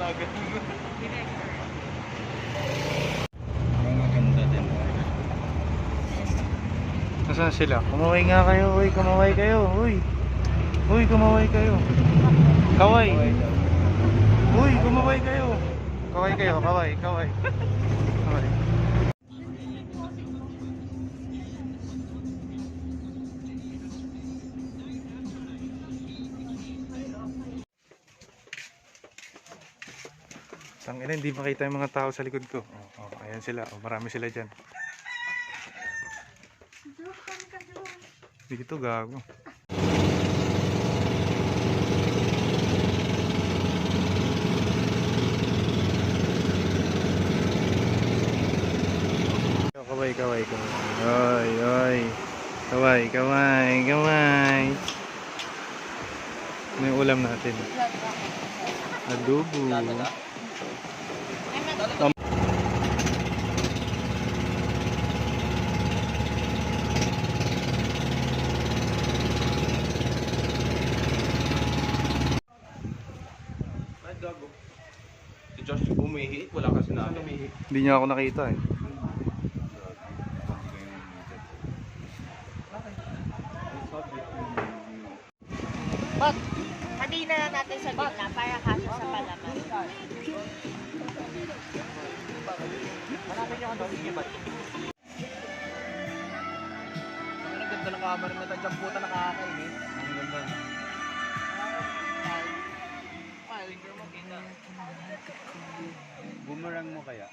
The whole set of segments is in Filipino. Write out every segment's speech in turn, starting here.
agad. Mga ganda din. Nasaan sila? Kumaway nga kayo, uy, kumaway kayo, uy. Uy, kumaway kayo. Kaway. Uy, kumaway kayo. Kaway kayo, kaway, kaway. Kaway. Tangina, hindi makita yung mga tao sa likod ko. Ayan sila, marami sila dyan. Dito gago. Kaway, kaway, kaway. Oy, oy. Kaway, kaway, kaway. Ano yung ulam natin? Adobo. Si Josh umihi, wala kasi na umihi. Hindi niya ako nakita eh. Bot, sabihin na lang natin sa gitna para kaso sa palaman. Hanapin niyo ano, sige ba? Ang ganda ng camera na tadyang puta nakakainis. Ang ganda. Boomerang mo kaya?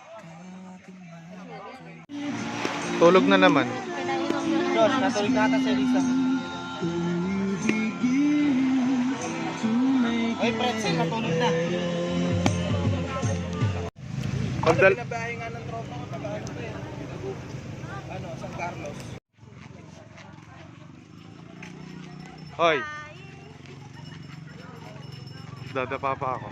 Tulog na naman. Josh, natulog na ata si Elisa. Ay, pretzel, natulog na. Pagdal... Binabahay nga ng tropa ko, tagaan ko eh. Ano, San Carlos. Hoy. Dadapa pa ako.